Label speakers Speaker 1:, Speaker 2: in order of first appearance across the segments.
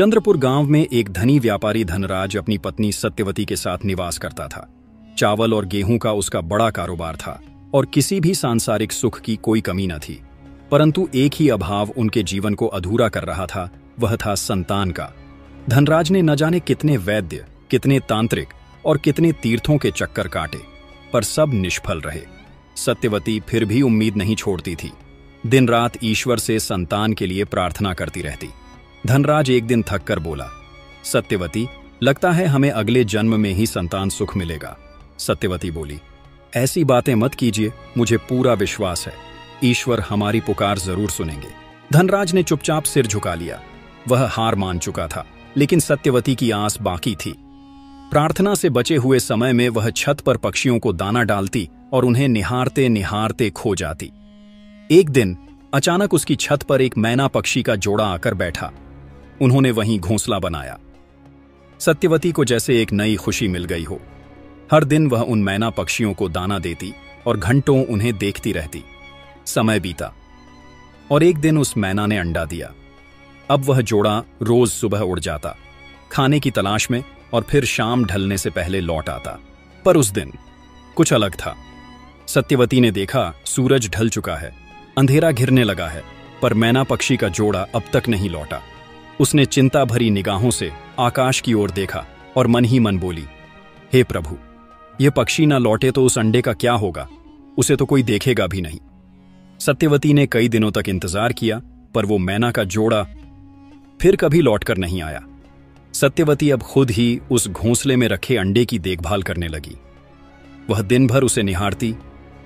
Speaker 1: चंद्रपुर गांव में एक धनी व्यापारी धनराज अपनी पत्नी सत्यवती के साथ निवास करता था। चावल और गेहूं का उसका बड़ा कारोबार था और किसी भी सांसारिक सुख की कोई कमी न थी। परंतु एक ही अभाव उनके जीवन को अधूरा कर रहा था, वह था संतान का। धनराज ने न जाने कितने वैद्य, कितने तांत्रिक और कितने तीर्थों के चक्कर काटे, पर सब निष्फल रहे। सत्यवती फिर भी उम्मीद नहीं छोड़ती थी। दिन रात ईश्वर से संतान के लिए प्रार्थना करती रहती। धनराज एक दिन थक कर बोला, सत्यवती, लगता है हमें अगले जन्म में ही संतान सुख मिलेगा। सत्यवती बोली, ऐसी बातें मत कीजिए, मुझे पूरा विश्वास है ईश्वर हमारी पुकार जरूर सुनेंगे। धनराज ने चुपचाप सिर झुका लिया। वह हार मान चुका था, लेकिन सत्यवती की आस बाकी थी। प्रार्थना से बचे हुए समय में वह छत पर पक्षियों को दाना डालती और उन्हें निहारते निहारते खो जाती। एक दिन अचानक उसकी छत पर एक मैना पक्षी का जोड़ा आकर बैठा। उन्होंने वहीं घोंसला बनाया। सत्यवती को जैसे एक नई खुशी मिल गई हो। हर दिन वह उन मैना पक्षियों को दाना देती और घंटों उन्हें देखती रहती। समय बीता और एक दिन उस मैना ने अंडा दिया। अब वह जोड़ा रोज सुबह उड़ जाता, खाने की तलाश में, और फिर शाम ढलने से पहले लौट आता। पर उस दिन कुछ अलग था। सत्यवती ने देखा सूरज ढल चुका है, अंधेरा घिरने लगा है, पर मैना पक्षी का जोड़ा अब तक नहीं लौटा। उसने चिंता भरी निगाहों से आकाश की ओर देखा और मन ही मन बोली, हे प्रभु, यह पक्षी ना लौटे तो उस अंडे का क्या होगा? उसे तो कोई देखेगा भी नहीं। सत्यवती ने कई दिनों तक इंतजार किया, पर वो मैना का जोड़ा फिर कभी लौटकर नहीं आया। सत्यवती अब खुद ही उस घोंसले में रखे अंडे की देखभाल करने लगी। वह दिन भर उसे निहारती,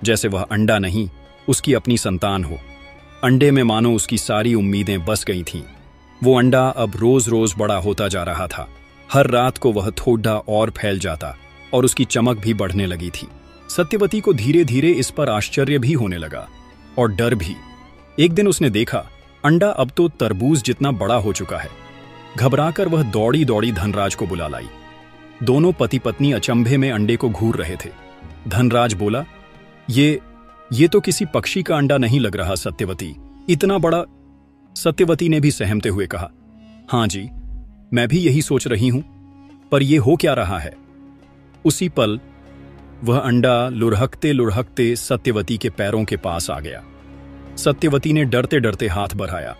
Speaker 1: जैसे वह अंडा नहीं, उसकी अपनी संतान हो। अंडे में मानो उसकी सारी उम्मीदें बस गई थीं। वो अंडा अब रोज रोज बड़ा होता जा रहा था। हर रात को वह थोड़ा और फैल जाता और उसकी चमक भी बढ़ने लगी थी। सत्यवती को धीरे धीरे इस पर आश्चर्य भी होने लगा और डर भी। एक दिन उसने देखा अंडा अब तो तरबूज जितना बड़ा हो चुका है। घबराकर वह दौड़ी दौड़ी धनराज को बुला लाई। दोनों पति पत्नी अचंभे में अंडे को घूर रहे थे। धनराज बोला, ये तो किसी पक्षी का अंडा नहीं लग रहा सत्यवती, इतना बड़ा। सत्यवती ने भी सहमते हुए कहा, हां जी, मैं भी यही सोच रही हूं, पर यह हो क्या रहा है? उसी पल वह अंडा लुढ़कते लुढ़कते सत्यवती के पैरों के पास आ गया। सत्यवती ने डरते डरते हाथ बढ़ाया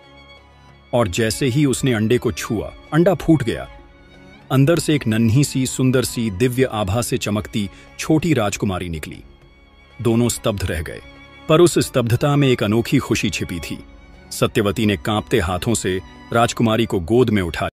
Speaker 1: और जैसे ही उसने अंडे को छुआ, अंडा फूट गया। अंदर से एक नन्ही सी, सुंदर सी, दिव्य आभा से चमकती छोटी राजकुमारी निकली। दोनों स्तब्ध रह गए, पर उस स्तब्धता में एक अनोखी खुशी छिपी थी। सत्यवती ने कांपते हाथों से राजकुमारी को गोद में उठा